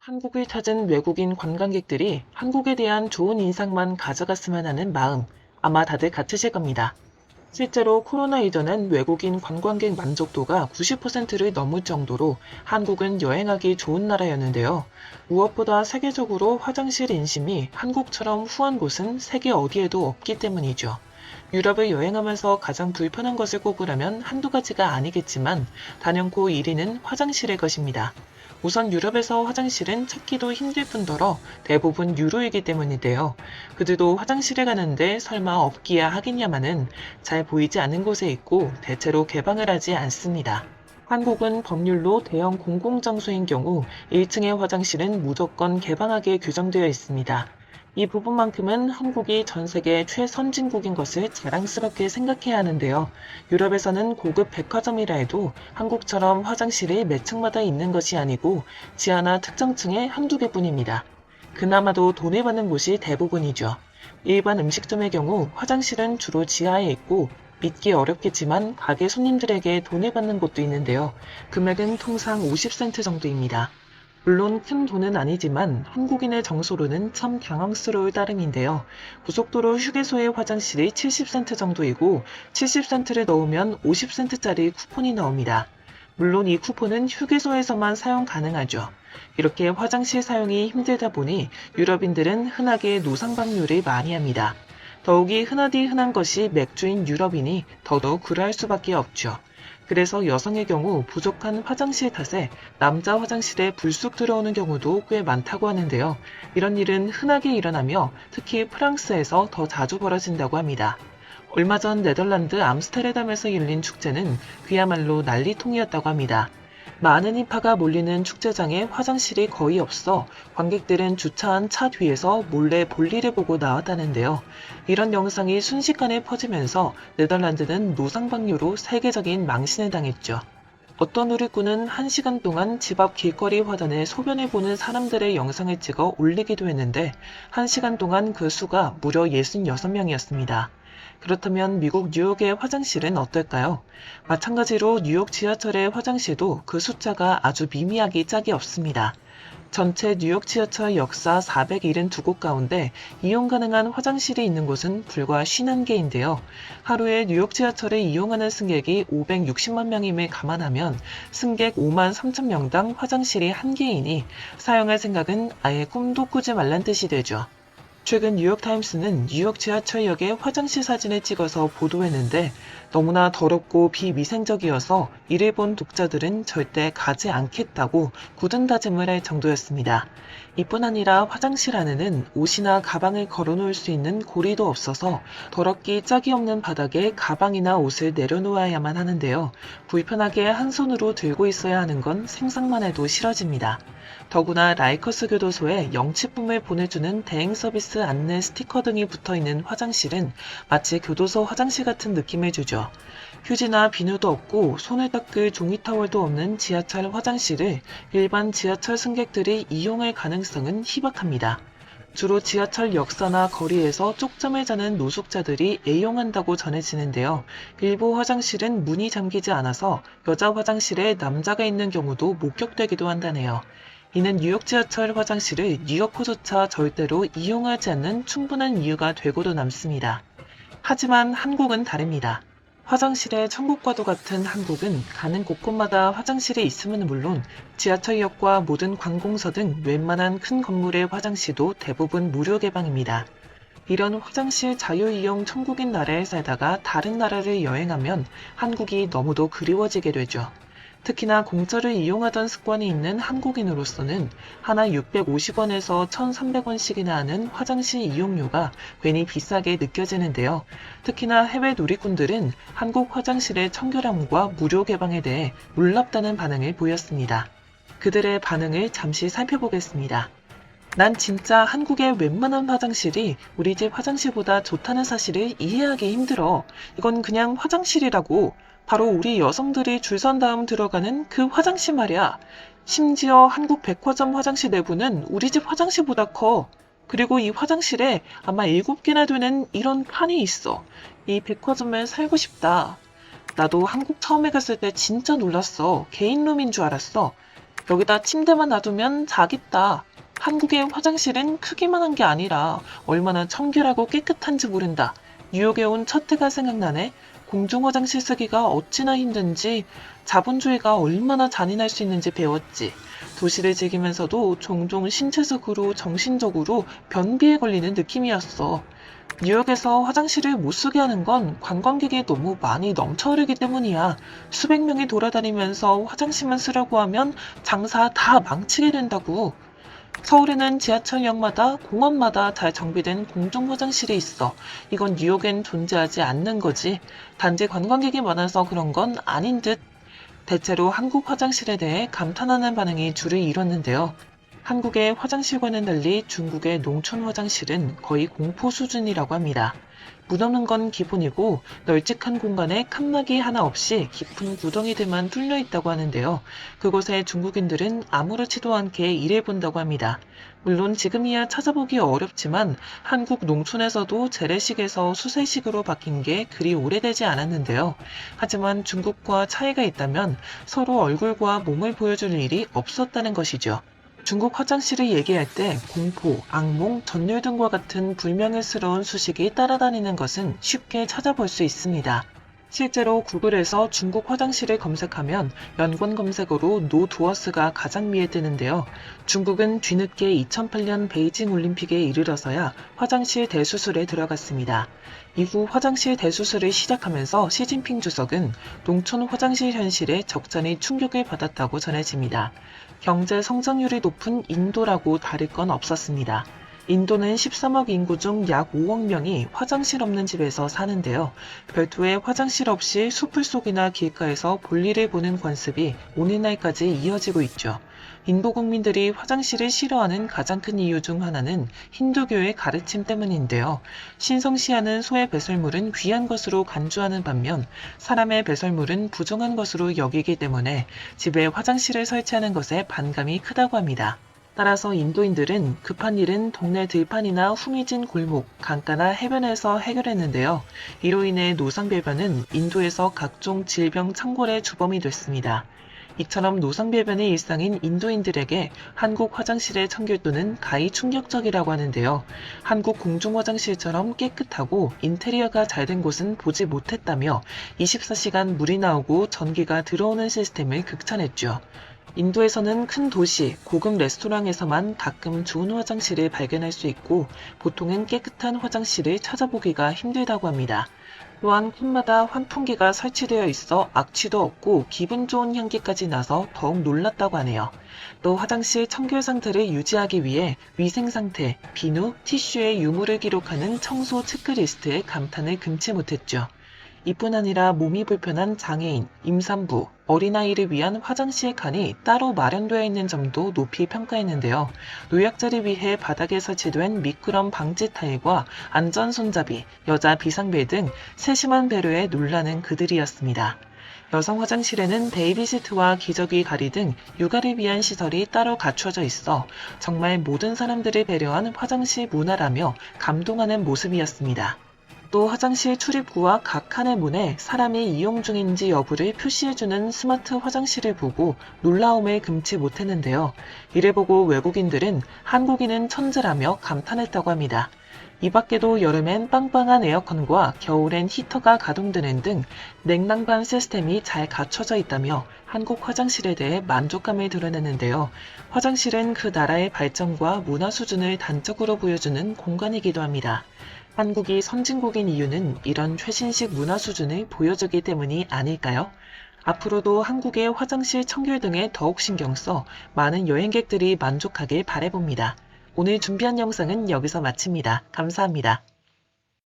한국을 찾은 외국인 관광객들이 한국에 대한 좋은 인상만 가져갔으면 하는 마음, 아마 다들 같으실 겁니다. 실제로 코로나 이전엔 외국인 관광객 만족도가 90%를 넘을 정도로 한국은 여행하기 좋은 나라였는데요. 무엇보다 세계적으로 화장실 인심이 한국처럼 후한 곳은 세계 어디에도 없기 때문이죠. 유럽을 여행하면서 가장 불편한 것을 꼽으라면 한두 가지가 아니겠지만 단연코 1위는 화장실일 것입니다. 우선 유럽에서 화장실은 찾기도 힘들 뿐더러 대부분 유로이기 때문인데요. 그들도 화장실에 가는데 설마 없기야 하겠냐마는 잘 보이지 않는 곳에 있고 대체로 개방을 하지 않습니다. 한국은 법률로 대형 공공장소인 경우 1층의 화장실은 무조건 개방하게 규정되어 있습니다. 이 부분만큼은 한국이 전 세계 최선진국인 것을 자랑스럽게 생각해야 하는데요. 유럽에서는 고급 백화점이라 해도 한국처럼 화장실이 몇 층마다 있는 것이 아니고 지하나 특정 층에 한두 개뿐입니다. 그나마도 돈을 받는 곳이 대부분이죠. 일반 음식점의 경우 화장실은 주로 지하에 있고 믿기 어렵겠지만 가게 손님들에게 돈을 받는 곳도 있는데요. 금액은 통상 50센트 정도입니다. 물론 큰 돈은 아니지만 한국인의 정서로는 참 당황스러울 따름인데요. 고속도로 휴게소의 화장실이 70센트 정도이고 70센트를 넣으면 50센트짜리 쿠폰이 나옵니다. 물론 이 쿠폰은 휴게소에서만 사용 가능하죠. 이렇게 화장실 사용이 힘들다 보니 유럽인들은 흔하게 노상방뇨를 많이 합니다. 더욱이 흔하디 흔한 것이 맥주인 유럽이니 더더욱 그러할 수밖에 없죠. 그래서 여성의 경우 부족한 화장실 탓에 남자 화장실에 불쑥 들어오는 경우도 꽤 많다고 하는데요. 이런 일은 흔하게 일어나며 특히 프랑스에서 더 자주 벌어진다고 합니다. 얼마 전 네덜란드 암스테르담에서 열린 축제는 그야말로 난리통이었다고 합니다. 많은 인파가 몰리는 축제장에 화장실이 거의 없어 관객들은 주차한 차 뒤에서 몰래 볼일을 보고 나왔다는데요. 이런 영상이 순식간에 퍼지면서 네덜란드는 노상방뇨로 세계적인 망신을 당했죠. 어떤 누리꾼은 1시간 동안 집 앞 길거리 화단에 소변을 보는 사람들의 영상을 찍어 올리기도 했는데 1시간 동안 그 수가 무려 66명이었습니다. 그렇다면 미국 뉴욕의 화장실은 어떨까요? 마찬가지로 뉴욕 지하철의 화장실도 그 숫자가 아주 미미하기 짝이 없습니다. 전체 뉴욕 지하철 역사 472곳 가운데 이용 가능한 화장실이 있는 곳은 불과 51개인데요. 하루에 뉴욕 지하철을 이용하는 승객이 560만 명임을 감안하면 승객 5만 3천 명당 화장실이 1개이니 사용할 생각은 아예 꿈도 꾸지 말란 뜻이 되죠. 최근 뉴욕타임스는 뉴욕 지하철역의 화장실 사진을 찍어서 보도했는데 너무나 더럽고 비위생적이어서 이를 본 독자들은 절대 가지 않겠다고 굳은 다짐을 할 정도였습니다. 이뿐 아니라 화장실 안에는 옷이나 가방을 걸어놓을 수 있는 고리도 없어서 더럽기 짝이 없는 바닥에 가방이나 옷을 내려놓아야만 하는데요. 불편하게 한 손으로 들고 있어야 하는 건 생각만 해도 싫어집니다. 더구나 라이커스 교도소에 영치품을 보내주는 대행 서비스 안내 스티커 등이 붙어있는 화장실은 마치 교도소 화장실 같은 느낌을 주죠. 휴지나 비누도 없고 손을 닦을 종이타월도 없는 지하철 화장실을 일반 지하철 승객들이 이용할 가능성은 희박합니다. 주로 지하철 역사나 거리에서 쪽잠을 자는 노숙자들이 애용한다고 전해지는데요. 일부 화장실은 문이 잠기지 않아서 여자 화장실에 남자가 있는 경우도 목격되기도 한다네요. 이는 뉴욕 지하철 화장실을 뉴요커조차 절대로 이용하지 않는 충분한 이유가 되고도 남습니다. 하지만 한국은 다릅니다. 화장실의 천국과도 같은 한국은 가는 곳곳마다 화장실이 있으면 물론 지하철역과 모든 관공서 등 웬만한 큰 건물의 화장실도 대부분 무료 개방입니다. 이런 화장실 자유이용 천국인 나라에 살다가 다른 나라를 여행하면 한국이 너무도 그리워지게 되죠. 특히나 공짜를 이용하던 습관이 있는 한국인으로서는 하나 650원에서 1,300원씩이나 하는 화장실 이용료가 괜히 비싸게 느껴지는데요. 특히나 해외 누리꾼들은 한국 화장실의 청결함과 무료 개방에 대해 놀랍다는 반응을 보였습니다. 그들의 반응을 잠시 살펴보겠습니다. 난 진짜 한국의 웬만한 화장실이 우리 집 화장실보다 좋다는 사실을 이해하기 힘들어. 이건 그냥 화장실이라고. 바로 우리 여성들이 줄 선 다음 들어가는 그 화장실 말이야. 심지어 한국 백화점 화장실 내부는 우리 집 화장실보다 커. 그리고 이 화장실에 아마 7개나 되는 이런 칸이 있어. 이 백화점에 살고 싶다. 나도 한국 처음에 갔을 때 진짜 놀랐어. 개인룸인 줄 알았어. 여기다 침대만 놔두면 자겠다. 한국의 화장실은 크기만 한 게 아니라 얼마나 청결하고 깨끗한지 모른다. 뉴욕에 온 첫 해가 생각나네. 공중 화장실 쓰기가 어찌나 힘든지, 자본주의가 얼마나 잔인할 수 있는지 배웠지. 도시를 즐기면서도 종종 신체적으로 정신적으로 변비에 걸리는 느낌이었어. 뉴욕에서 화장실을 못 쓰게 하는 건 관광객이 너무 많이 넘쳐 흐르기 때문이야. 수백 명이 돌아다니면서 화장실만 쓰려고 하면 장사 다 망치게 된다고. 서울에는 지하철역마다 공원마다 잘 정비된 공중 화장실이 있어. 이건 뉴욕엔 존재하지 않는 거지. 단지 관광객이 많아서 그런 건 아닌 듯. 대체로 한국 화장실에 대해 감탄하는 반응이 줄을 이뤘는데요. 한국의 화장실과는 달리 중국의 농촌 화장실은 거의 공포 수준이라고 합니다. 물 없는 건 기본이고 널찍한 공간에 칸막이 하나 없이 깊은 구덩이들만 뚫려 있다고 하는데요. 그곳에 중국인들은 아무렇지도 않게 일해본다고 합니다. 물론 지금이야 찾아보기 어렵지만 한국 농촌에서도 재래식에서 수세식으로 바뀐 게 그리 오래되지 않았는데요. 하지만 중국과 차이가 있다면 서로 얼굴과 몸을 보여줄 일이 없었다는 것이죠. 중국 화장실을 얘기할 때 공포, 악몽, 전율 등과 같은 불명예스러운 수식이 따라다니는 것은 쉽게 찾아볼 수 있습니다. 실제로 구글에서 중국 화장실을 검색하면 연관 검색어로 노 두어스가 가장 위에 뜨는데요. 중국은 뒤늦게 2008년 베이징 올림픽에 이르러서야 화장실 대수술에 들어갔습니다. 이후 화장실 대수술을 시작하면서 시진핑 주석은 농촌 화장실 현실에 적잖이 충격을 받았다고 전해집니다. 경제 성장률이 높은 인도라고 다를 건 없었습니다. 인도는 13억 인구 중 약 5억 명이 화장실 없는 집에서 사는데요. 별도의 화장실 없이 숲을 속이나 길가에서 볼일을 보는 관습이 오늘날까지 이어지고 있죠. 인도 국민들이 화장실을 싫어하는 가장 큰 이유 중 하나는 힌두교의 가르침 때문인데요. 신성시하는 소의 배설물은 귀한 것으로 간주하는 반면 사람의 배설물은 부정한 것으로 여기기 때문에 집에 화장실을 설치하는 것에 반감이 크다고 합니다. 따라서 인도인들은 급한 일은 동네 들판이나 후미진 골목, 강가나 해변에서 해결했는데요. 이로 인해 노상배변은 인도에서 각종 질병 창궐의 주범이 됐습니다. 이처럼 노상배변이 일상인 인도인들에게 한국 화장실의 청결도는 가히 충격적이라고 하는데요. 한국 공중화장실처럼 깨끗하고 인테리어가 잘 된 곳은 보지 못했다며 24시간 물이 나오고 전기가 들어오는 시스템을 극찬했죠. 인도에서는 큰 도시, 고급 레스토랑에서만 가끔 좋은 화장실을 발견할 수 있고 보통은 깨끗한 화장실을 찾아보기가 힘들다고 합니다. 또한 콘마다 환풍기가 설치되어 있어 악취도 없고 기분 좋은 향기까지 나서 더욱 놀랐다고 하네요. 또 화장실 청결 상태를 유지하기 위해 위생 상태, 비누, 티슈의 유무를 기록하는 청소 체크리스트에 감탄을 금치 못했죠. 이뿐 아니라 몸이 불편한 장애인, 임산부, 어린아이를 위한 화장실 칸이 따로 마련되어 있는 점도 높이 평가했는데요. 노약자를 위해 바닥에 설치된 미끄럼 방지 타일과 안전 손잡이, 여자 비상벨 등 세심한 배려에 놀라는 그들이었습니다. 여성 화장실에는 베이비시트와 기저귀 가리 등 육아를 위한 시설이 따로 갖춰져 있어 정말 모든 사람들을 배려한 화장실 문화라며 감동하는 모습이었습니다. 또 화장실 출입구와 각 칸의 문에 사람이 이용 중인지 여부를 표시해주는 스마트 화장실을 보고 놀라움을 금치 못했는데요. 이를 보고 외국인들은 한국인은 천재라며 감탄했다고 합니다. 이 밖에도 여름엔 빵빵한 에어컨과 겨울엔 히터가 가동되는 등 냉난방 시스템이 잘 갖춰져 있다며 한국 화장실에 대해 만족감을 드러냈는데요. 화장실은 그 나라의 발전과 문화 수준을 단적으로 보여주는 공간이기도 합니다. 한국이 선진국인 이유는 이런 최신식 문화 수준을 보여주기 때문이 아닐까요? 앞으로도 한국의 화장실 청결 등에 더욱 신경 써 많은 여행객들이 만족하길 바라봅니다. 오늘 준비한 영상은 여기서 마칩니다. 감사합니다.